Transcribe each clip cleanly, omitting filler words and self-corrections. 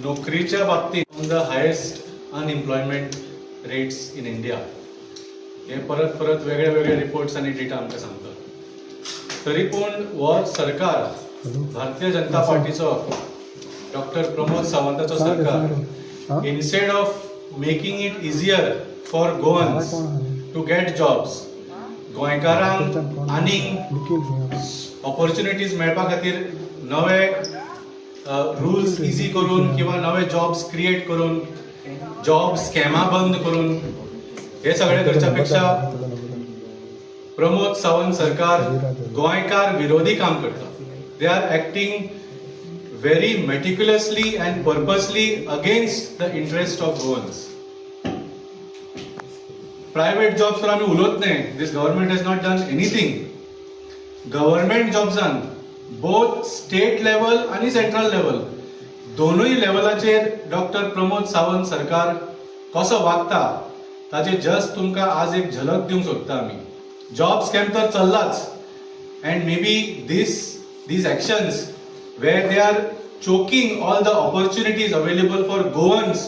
नोकरीच्या बाबतीत the highest unemployment rates in India हे परत परत वेगळे वेगळे रिपोर्ट्स आणि डेटा आमकां सांगतात. तरी पूण हो सरकार भारतीय जनता पार्टीचो डॉक्टर प्रमोद सावंताचो सरकार instead of making it easier for Goans to get jobs, गोंयकारांक आनीक ऑपॉर्च्युनिटीज मेळपा खातीर नवे रूल्स इजी करून किंवा नवे जॉब्स क्रिएट करून जॉब स्कॅमा बंद करून हे सगळे करच्या पेक्षा प्रमोद सावंत सरकार गोंयकार विरोधी काम करता. They are acting very meticulously and purposely against the interest of Goans. Private jobs आमी उलोवच न्हय. This government has not done anything. Government जॉब्सान बोथ स्टेट लेवल आणि सेंट्रल लेवल दोनूय लेवलाचेर डॉक्टर प्रमोद सावंत सरकार कसो वागता ताचे जस्ट तुमकां आज एक झलक दिवंक सोदता आमी. जॉब स्कॅम तर चल्लाच and may be these actions where they are choking all the opportunities available for Goans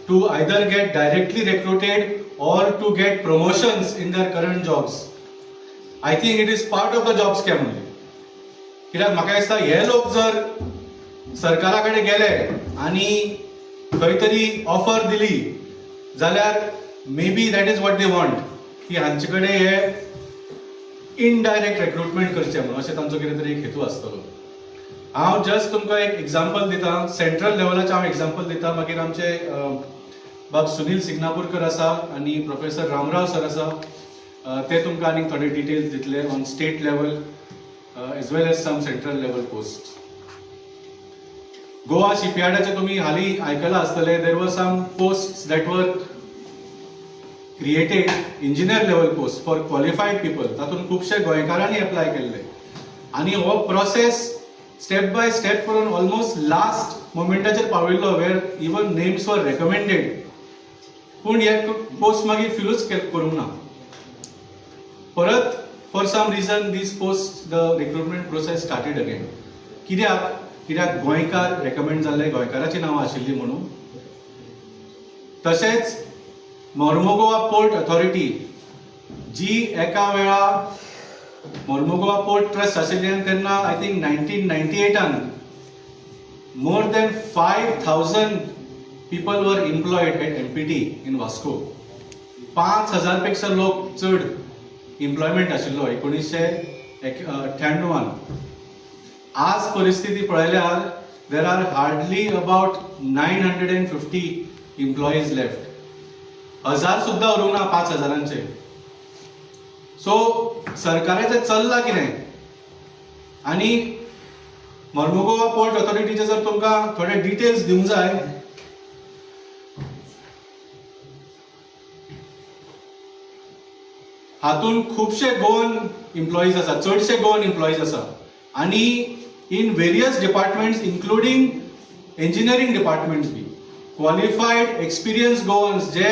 to either get directly recruited or to get promotions in their current jobs. I think it is part of the job scam only. कित्याक म्हाका दिसता हे लोक जर सरकारा कडेन गेले आनी खंय तरी ऑफर दिली जाल्यार may be that is what they want की हांचे कडेन हे इनडायरेक्ट रिक्रुटमेंट करचें म्हणून अशें तांचो कितें तरी एक हेतू आसतलो. हांव जस्ट तुमकां एक एग्जाम्पल दिता. सेंट्रल लेवलाचें हांव एग्जाम्पल दिता. मागीर आमचे बाब सुनील सिग्नापूरकर आसा आनी प्रोफेसर रामराव सर आसा, ते तुमकां आनीक थोडे डिटेल्स दितले on state level as well as some central level post. Goa शिपयार्डाचे तुम्ही हाली आयकलां आसतले. There were some posts that were created, engineer level post for qualified people. तातूंत खुबशे गोंयकारांनी एप्लाय केल्ले आनी हो प्रोसेस स्टेप बाय स्टेप करून ऑलमोस्ट लास्ट मोमेंटाचेर पाविल्लो where even names were recommended. पूण हे पोस्ट मागीर फिलूच करूंक ना. परत फॉर सम रिजन दीस post the recruitment process started again. कित्याक गोंयकार रेकमेंड जाल्ले, गोंयकाराची नांवां आशिल्लीं म्हणून. तशेंच मोर्मुगांव पोर्ट ऑथॉरिटी जी एका वेळार मोर्मुगांव पोर्ट ट्रस्ट आशिल्ली तेन्ना I think 1998 more than 5,000 people were employed at MPT in Vasco. 5,000 पेक्षा लोक चड एम्प्लॉयमेंट आशिल्लो 1998. आज परिस्थिती पळयल्यार there are hardly about 950 employees left. 1000 सुद्धा उरूंक ना 5,000चे. सो सरकाराचें चल्लां कितें. आनी मोर्मुगांव पोर्ट ऑथॉरिटीचे जर तुमकां थोडे डिटेल्स दिवंक जाय, हातून खुबशे गोवन एम्प्लॉईज आसा, चडशे गोवन एम्प्लॉईज आसा आनी in various departments including engineering departments बी. क्वॉलिफाईड एक्सपिरियन्स गोवन्स जे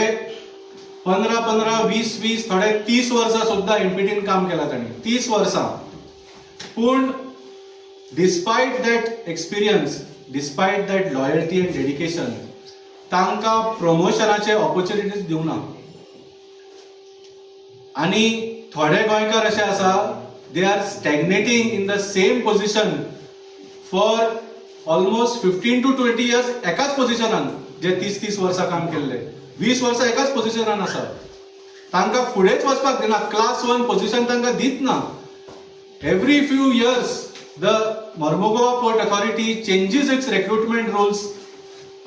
15, 20, थोडे 30 वर्सां सुद्धा एमपीटीन काम केलां तांणी. 30 वर्सां. पूण despite that experience, despite that loyalty and dedication तांकां प्रमोशनाचे ऑपॉर्च्युनिटीज दिवंक ना. आनी थोडे गोंयकार अशे आसा they are stagnating in the same position for almost 15 to 20 years एकाच पोझिशनान, जे 30 वर्सां काम केल्ले. 20 वर्सां एकाच पोझिशनान आसा. तांकां फुडेंच वचपाक दिना. क्लास 1 पोझिशन तांकां दित ना. Every few years the Mormugao port authority changes its recruitment rules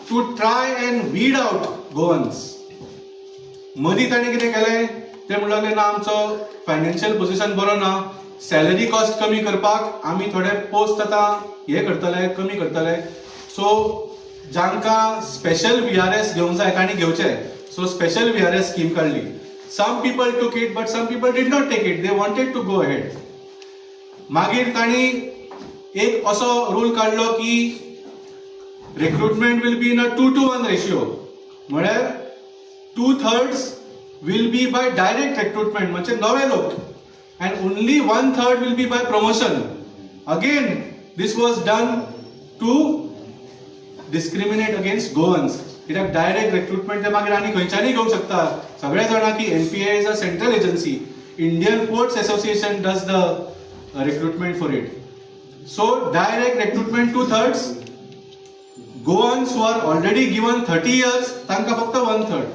to try and weed out Goans. मदीं ताणें कितें केलें ते म्हणलें ना आमचो फायनान्शियल पोझिशन बरो ना, सॅलरी कॉस्ट कमी करपाक आमी थोडे पोस्ट आतां हे करतले, कमी करतले. सो जांकां स्पेशल VRS घेवंक जाय तांणी घेवचे. सो स्पेशल VRS स्कीम काडली. Some people took it but some people did not take it. They wanted to go ahead. मागीर तांणी एक असो रूल काडलो की recruitment will be in a 2:1 ratio. म्हळ्यार 2/3 will be by direct recruitment, म्हणजे नवे लोक, and only 1/3 will be by promotion. Again, this was done to discriminate against Goans. कित्याक डायरेक्ट रिक्रुटमेंट ते मागीर आनी खंयच्यानय घेवंक शकता. सगळे जाणा की NPA is a central agency. Indian ports association does the recruitment for it. So direct recruitment 2/3. Goans who are already given 30 years, तांकां फक्त 1/3.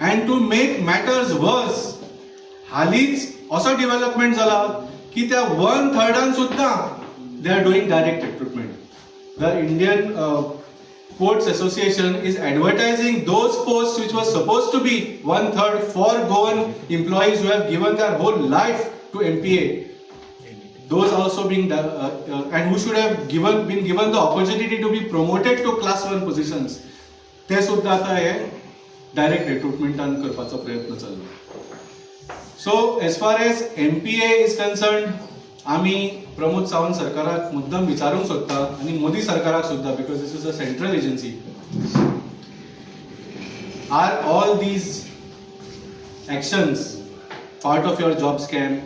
And to make matters worse, हालींच असो डेव्हलपमेंट जाला की त्या 1/3 सुद्धा they are doing direct recruitment. The Indian Ports Association is advertising those posts which were supposed to be 1/3 for Goan employees who have given their whole life to MPA. Those also being and who should have been given the opportunity to be promoted to class 1 positions. ते सुद्धा आता हे direct रिक्रुटमेंटान करपाचो प्रयत्न चल्ला. So as far as MPA is concerned, आमी प्रमोद सावंत सरकाराक मुद्दम विचारूंक सोदता आनी मोदी सरकाराक सुद्धा, because this is a central agency. Are all these actions part of your job scam?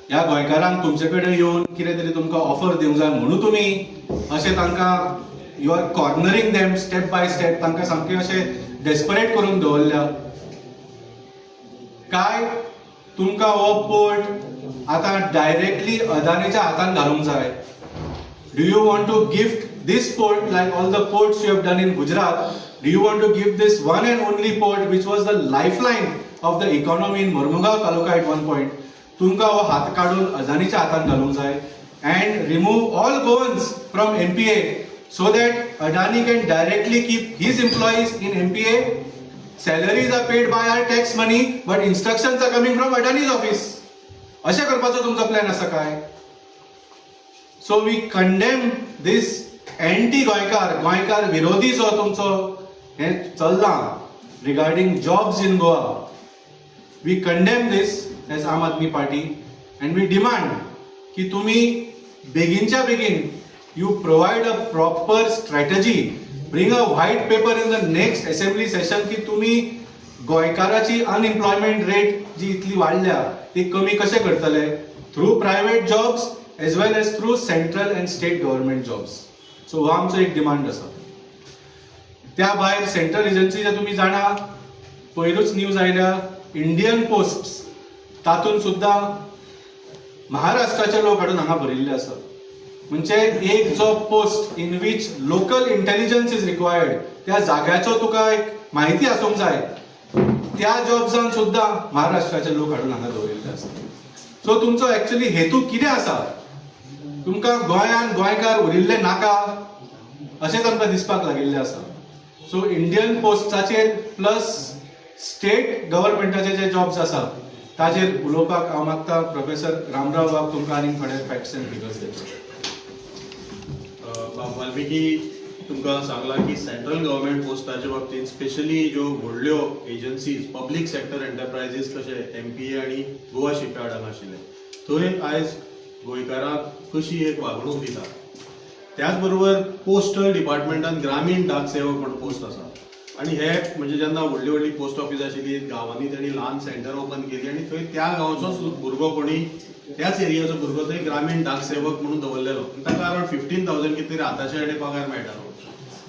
ह्या गोंयकारांक तुमचे कडेन येवन कितें तरी तुमकां ऑफर दिवंक जाय म्हणून तुमी अशें तांकां you are cornering them step by step, तांकां सामकें अशें डेस्परेट करून दवरल्या काय? तुमकां हो पोर्ट आतां डायरेक्टली अदानीच्या हातान घालूंक जाय? Do you want to gift this port like all the ports you have done in Gujarat? Do you want to give this one and only port which was the lifeline of the economy in Mormugao Taluka at one point? तुमकां हो हात काडून अदानीच्या हातान घालूंक जाय and remove all Goans from MPA so that Adani can directly keep his employees in MPA. Salaries are paid by our tax money but instructions are coming from Adani's office. अशें करपाचो तुमचो प्लॅन आसा काय? So we condemn this गोंयकार विरोधी जो तुमचो हे चल्ला regarding jobs in Goa. We condemn this as Aam Aadmi Party and we demand की तुम्ही बेगिनच्या बेगीन you provide a proper strategy, bring a white paper in the next assembly session की तुम्ही गोंयकाराची अनएम्प्लॉयमेंट रेट जी इतली वाडल्या ती कमी कशे करतले through private jobs as well as through central and state government jobs. So हो आमचो एक डिमांड आसा. त्या भायर सेंट्रल एजन्सीचे तुम्ही जाणा पयरूच न्यूज आयल्या इंडियन पोस्ट तातून सुद्धा महाराष्ट्राचे लोक हाडून हांगा भरिल्ले आसा. म्हणजे एक जो post in which local intelligence is required, त्या जाग्याचो तुका एक माहिती आसूंक जाय, त्या जॉब्सान सुद्धा महाराष्ट्राचे लोक हाडून हांगा दवरिल्ले आसा. सो तुमचो एक्चुअली हेतू कितें आसा? तुमकां गोंयान गोंयकार उरिल्ले नाका अशेंच आमकां दिसपाक लागिल्लें आसा. सो इंडियन पोस्टाचेर प्लस स्टेट गव्हर्नमेंटाचे जे जॉब्स आसा ताचेर उलोवपाक हांव मागता प्रोफेसर रामराव बाब तुमकां आनीक थोडे फॅक्ट्स एंड फिगर्स दिवचे. वाल्मिकी तुमकां सांगला की सेंट्रल गव्हर्नमेंट पोस्टाच्या बाबतींत स्पेशली ज्यो व्हडल्यो एजन्सीज पब्लीक सेक्टर एंटरप्रायझीस कशे MPA आनी गोवा शिपयार्ड हांगा आशिल्ले थंय आयज गोंयकारांक कशी एक वागणूक दिता. त्याच बरोबर पोस्टल डिपार्टमेंटान ग्रामीण डाक सेवक म्हणून पोस्ट आसा आनी हे म्हणजे जेन्ना व्हडली व्हडली पोस्ट ऑफिस आशिल्ली गांवांनी तेणी ल्हान सेंटर ओपन केली आनी थंय त्या गांवचो भुरगो कोणी त्याच एरियाचो भुरगो थंय ग्रामीण डाक सेवक म्हणून दवरलेलो. ताका अरावंड 15,000 कितें तरी आतांचे आनी पगार मेळटालो.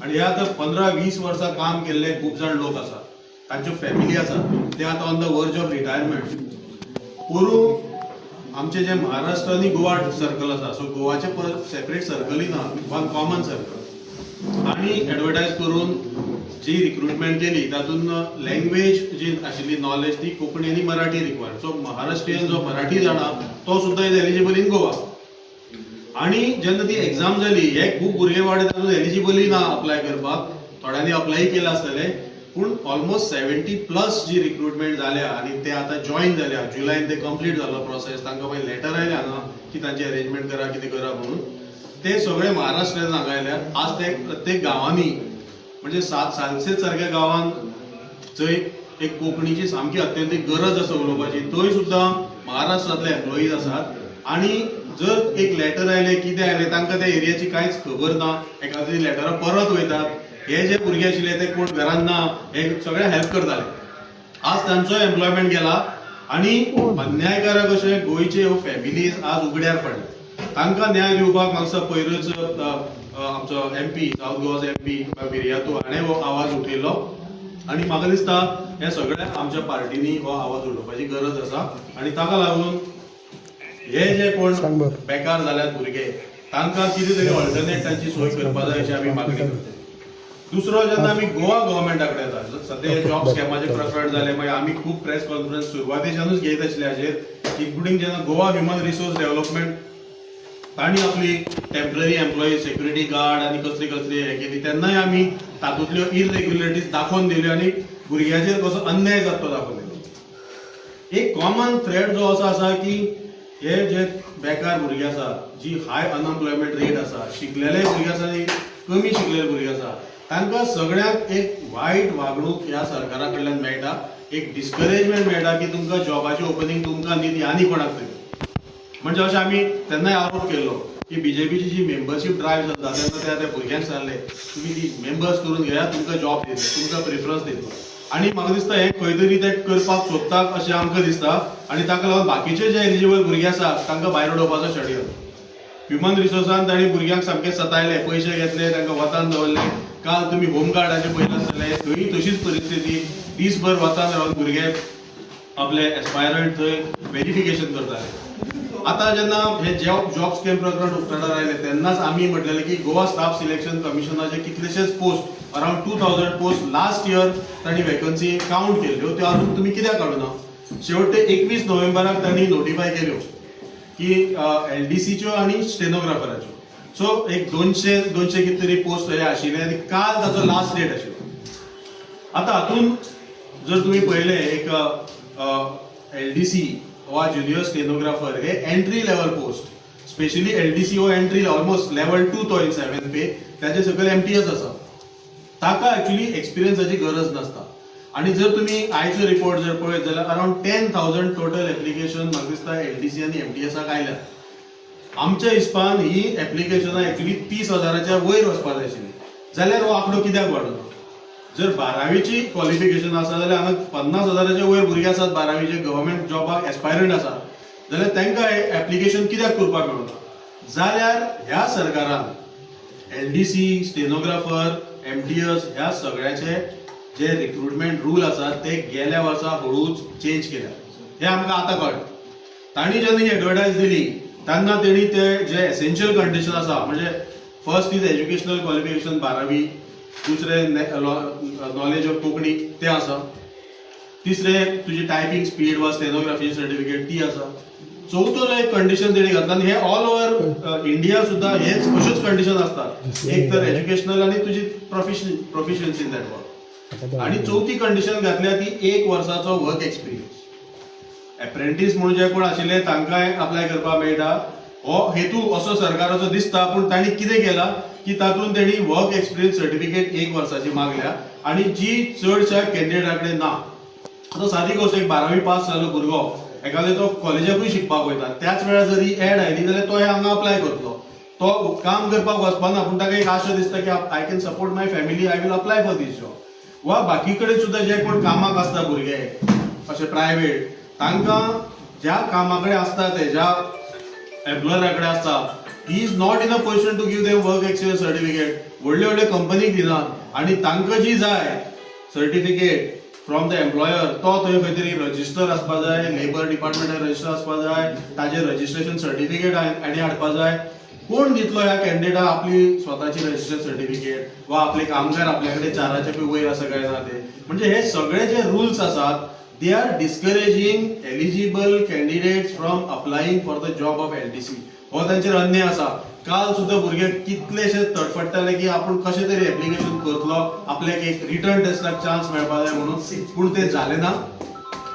आनी हे आतां 15-20 वर्सां काम केल्ले खूब जाण लोक आसा, तांच्यो फॅमिली आसा, ते आतां ऑन द वर्ज ऑफ रिटायरमेंट. पोरू आमचे जे महाराष्ट्र आनी गोवा सर्कल आसा, सो गोवाचे सेपरेट सर्कलय ना, वन कॉमन सर्कल. आनी एडवर्टायज करून जी रिक्रुटमेंट केली तातूंत लँग्वेज जी आशिल्ली नॉलेज ती कोंकणी आनी मराठी रिक्वायर्ड. सो महाराष्ट्रीयन जो मराठी जाणा तो सुद्धा इज एलिजिबल इन गोवा. आनी जेन्ना ती एग्जाम जाली हे खूब भुरगे वाडे तातूंत एलिजिबलय ना अप्लाय करपाक, थोड्यांनी अप्लाय केला आसतले पूण ऑलमोस्ट 70+ जी रिक्रुटमेंट जाल्या आनी ते आतां जॉईन जाल्या. जुलयान ते कंप्लीट जालो प्रोसेस. तांकां मागीर लेटर आयलें हांगा की तांचे अरेंजमेंट करा कितें करा म्हणून. ते सगळे महाराष्ट्रान हांगा आयल्यात. आज ते प्रत्येक गांवांनी म्हणजे सालसेत सारक्या गांवांत जंय एक कोंकणीची सामकी अत्यंतीक गरज आसा उलोवपाची थंय सुद्दां महाराष्ट्रांतले एम्प्लॉईज आसात. आनी जर एक लेटर आयलें कितें आयलें तांकां त्या एरियाची कांयच खबर ना, एखादी लेटरां परत वयतात. हे जे भुरगे आशिल्ले ते कोण घरांत ना हे सगळे हेल्प करताले. आज तांचो एम्प्लॉयमेंट गेला आनी अन्यायकारक अशे गोंयचे ह्यो फॅमिलीज आज उगड्यार पडले. तांकां न्याय दिवपाक म्हाका पयरूच आमचो MP साऊथ गोवाचो MP बिर्यातो हाणें हो आवाज उठयलो आनी म्हाका दिसता हे सगळ्या आमच्या पार्टीनी हो आवाज उठोवपाची गरज आसा आनी ताका लागून हे जे कोण बेकार जाल्यात भुरगे तांकां कितें तरी ऑल्टरनेट तांची सोय करपा जाय अशी आमी मागणी करता. दुसरो जेन्ना आमी गोवा गव्हर्मेंटा कडेन येता सद्या जॉब स्कॅमाचे प्रकरण जाले मागीर आमी खूब प्रेस कॉन्फरन्स सुरवातेच्यानूच घेत आसले हाचेर इन्क्लुडींग जेन्ना गोवा ह्युमन रिसोर्स डेव्हलपमेंट तांणी आपली टेम्पररी एम्प्लॉई सेक्युरिटी गार्ड आनी कसली कसली हे केली तेन्नाय आमी तातूंतल्यो इरेग्युलरिटीज दाखोवन दिल्यो आनी भुरग्यांचेर कसो अन्याय जाता तो दाखोवन दिलो. एक कॉमन थ्रेड जो असो आसा की हे जे बेकार भुरगे आसा जी हाय अनएम्प्लॉयमेंट रेट आसा शिकलेले भुरगे आसा आनी कमी शिकलेले भुरगे आसा तांकां सगळ्यांक एक वायट वागणूक ह्या सरकारा कडल्यान मेळटा एक डिस्करेजमेंट मेळटा की तुमकां जॉबाची ओपनिंग तुमकां न्ही ती आनी कोणाक तरी. म्हणजे अशें आमी तेन्नाय आरोप केल्लो की बीजेपीची जी मेंबरशीप ड्रायव्ह जाता तेन्ना त्या भुरग्यांक सांगले तुमी ती मेंबर्स करून घेयात तुमकां जॉब दितले तुमकां प्रिफरन्स दितलो आनी म्हाका दिसता हे खंय तरी ते करपाक सोदतात अशें आमकां दिसता आनी ताका लागून बाकीचे जे एलिजिबल भुरगे आसात तांकां भायर उडोवपाचो षडयंत्र. ह्युमन रिसोर्सान तांणी भुरग्यांक सामके सतायले पयशे घेतले तांकां वतान दवरले काल तुमी होमगार्डाचे पयले आसतले थंय तशीच परिस्थिती दीसभर वतान रावन भुरगे आपले एस्पायरंट थंय व्हेरिफिकेशन करताले. आता जेन्ना हे जॉब स्कॅम प्रकरण उक्ताडार आयले तेन्नाच आमी म्हटलेले की गोवा स्टाफ सिलेक्शन कमिशनाचे कितलेशेच post around 2000 post last year तांणी वॅकन्सी काउंट केल्ल्यो त्यो अजून तुमी कित्याक काडूना. शेवटे 21 नोव्हेंबराक तांणी नोटिफाय केल्यो की LDCच्यो आनी स्टेनोग्राफराच्यो. सो एक 200 कितें तरी पोस्ट हे आशिल्ले आनी काल ताचो लास्ट डेट आशिल्लो. आता हातून जर तुम्ही पळयले एक LDC वा ज्युनियर स्टेनोग्राफर हे entry level post specially LDC हो एंट्री ऑलमोस्ट लेवल 2 तो इन 7 पे त्याचे सकयल MTS आसा ताका एक्चुअली एक्सपिरियन्साची गरज नसता. आणि जर तुम्ही आयचो रिपोर्ट जर पळयत जाल्यार अराउंड 10,000 टोटल एप्लिकेशन म्हाका दिसता LDC आनी MTSाक आयल्या. आमच्या हिसपान ही एप्लिकेशनां एक्चुअली 30,000च्या वयर वचपाक जाय आशिल्ली जाल्यार हो आंकडो कित्याक वाडना. जर 12वीची क्वॉलिफिकेशन आसा जाल्यार हांगा 50,000च्या वयर भुरगे आसात 12वीचे गव्हर्मेंट जॉबाक एस्पायरंट आसात जाल्यार तांकां एप्लिकेशन कित्याक करपाक मेळना. जाल्यार ह्या सरकारान LDC स्टेनोग्राफर MTS ह्या सगळ्याचे जे रिक्रुटमेंट रूल आसात ते गेल्या वर्सा हळूच चेंज केल्या हे आमकां आतां कळ्ळें. तांणी जेन्ना ही एडवर्टायज दिली तेन्ना तेणी ते जे एसेन्शियल कंडिशन आसा म्हणजे फर्स्ट इज एज्युकेशनल क्वॉलिफिकेशन 12वी दुसरे नॉलेज ऑफ कोंकणी ते आसा तिसरे तुजी टायपिंग स्पीड वा स्टेनोग्राफी सर्टिफिकेट ती आसा. चवथो एक कंडिशन तेणी घातला आनी हे ऑल ओव्हर इंडिया सुद्धा हेच अश्योच कंडिशन असतात एक तर एज्युकेशनल आनी तुजी प्रोफिशियन्सी इन दॅट वर्क आणि चौथी कंडिशन घातल्या ती 1 वर्साचो वर्क एक्सपिरियन्स. एप्रेंटीस म्हणून जे कोण आशिल्ले तांकांय अप्लाय करपाक मेळटा हो हेतू असो सरकाराचो दिसता पूण तांणी कितें केला की तातूंत तेणी वर्क एक्सपिरियन्स सर्टिफिकेट 1 वर्साची मागल्या आनी जी चडशा कॅन्डिडेटा कडेन ना. आतां सादी गोष्ट एक 12वी पास जाल्लो भुरगो एखादे तो कॉलेजाकूय शिकपाक वयता त्याच वेळार जर ही एड आयली जाल्यार तो हे हांगा अप्लाय करतलो. तो काम करपाक वचपाना पूण ताका एक आशा दिसता की I can support my family I will apply for this job. वा बाकी कडेन सुद्धा जे कोण कामाक आसता भुरगे अशे प्रायव्हेट तांकां ज्या कामा कडेन आसता ते ज्या एम्प्लॉयरा कडेन आसता he is not in a position to give them work experience certificate. व्हडले व्हडले कंपनीक दिनात आनी तांकां जी जाय सर्टिफिकेट फ्रॉम द एम्प्लॉयर तो थंय खंय तरी रजिस्टर आसपाक जाय लेबर डिपार्टमेंटान रजिस्टर आसपाक जाय ताजेर रजिस्ट्रेशन सर्टिफिकेट आनी हाडपाक जाय. कोण दितलो ह्या कॅन्डिडेटाक आपली स्वताची रजिस्ट्रेशन सर्टिफिकेट वा आपले कामगार आपल्या कडेन 4च्या वयर आसा काय ना ते. म्हणजे हे सगळे जे रूल्स आसात they are discouraging eligible candidates from applying for the job of LDC. हो तांचेर अन्याय आसा. काल सुद्धा भुरगे कितलेशे तडफडटाले की आपण कशें तरी एप्लिकेशन करतलो आपल्याक एक रिटर्न टेस्टाक चान्स मेळपाक जाय म्हणून पूण ते जालें ना.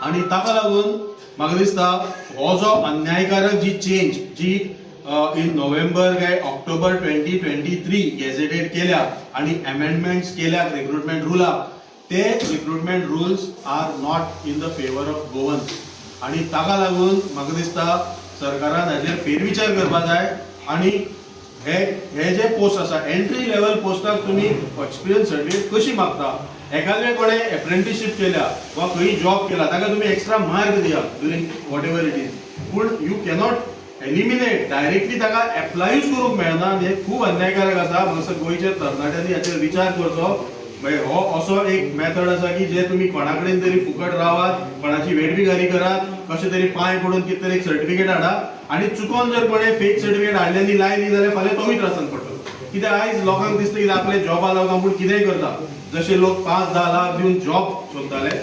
आनी ताका लागून म्हाका दिसता हो जो अन्यायकारक जी चेंज जी इन नोव्हेंबर काय ऑक्टोबर 2023 गॅझेटेड केल्या आणि अमेंडमेंट्स केल्या रिक्रुटमेंट रुलाक ते recruitment rules are not in the favour of Goans. आणि ताका लागून म्हाका दिसता सरकारान हाचेर फेरविचार करपाक जाय. आणि हे जे पोस्ट आसा एंट्री लेवल पोस्टाक तुम्ही एक्सपिरियन्स सर्टिफिकेट कशी मागता. एखादे कोणे एप्रेंटिसशीप केल्या वा खंय जॉब केला ताका तुम्ही एक्स्ट्रा मार्क दिया during whatever it is पूण यू कॅनॉट एलिमिनेट डायरेक्टली ताका एप्लायूच करूंक मेळना आनी हे खूब अन्यायकारक आसा. म्हाका दिसता गोंयच्या तरणाट्यांनी हाचेर विचार करचो. म्हणजे हो असो एक मेथड आसा की जे तुम्ही कोणा कडेन तरी फुकट रावात, कोणाची वेठबिगारी करात, कशे तरी पांय पडून कितें तरी एक सर्टिफिकेट हाडा आनी चुकोन जर कोणें फेक सर्टिफिकेट हाडलें लायली जाल्यार फाल्यां तोय त्रासान पडटलो. कित्याक आयज लोकांक दिसता की आपले जॉबा लागून आपूण कितेंय करता. जशे लोक 5-10 लाख दिवन जॉब सोदताले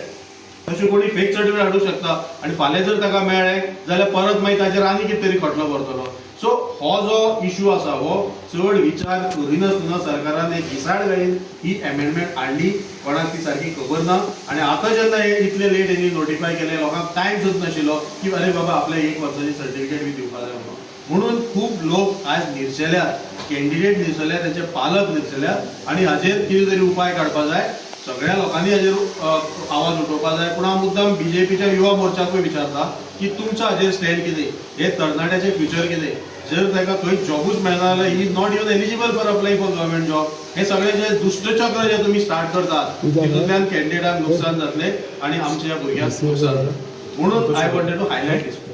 तशें कोणी फेक सर्टिफिकेट हाडूंक शकता आनी फाल्यां जर ताका मेळ्ळें जाल्यार परत मागीर ताचेर आनी कितें तरी खटलो भरतलो. सो हो जो इश्यू आसा हो चड विचार करिनासतना सरकारान एक दिसाड घालीन ही अमेंडमेंट हाडली. कोणाक ती सारकी खबर ना आनी आतां जेन्ना हे इतले लेट हेणी नोटिफाय केलें लोकांक टायम सुद्दां नाशिल्लो की अरे बाबा आपल्या 1 वर्साची सर्टिफिकेट बी दिवपाक जाय म्हणून खूब लोक आज निर्शेल्यात, कॅन्डिडेट निर्शेल्यात, तांचे पालक निर्शेल्यात आनी हाचेर कितें तरी उपाय काडपा जाय. सगळ्या लोकांनी हाचेर आवाज उठोवपा जाय. पूण हांव मुद्दाम बीजेपीच्या युवा मोर्चाकूय विचारता की तुमचा हाचेर स्टँड कितें, हे तरणाट्याचें फ्युचर कितें. जर ताका खंय जॉबूच मेळना जाल्यार ही is not even eligible for apply for government job. हे सगळे जे दुष्टचक्र जे तुम्ही स्टार्ट करतात तितूंतल्यान कॅन्डिडेटाक नुकसान जातले आनी आमच्या ह्या भुरग्यांक नुकसान जातलें. म्हणून I wanted to highlight this.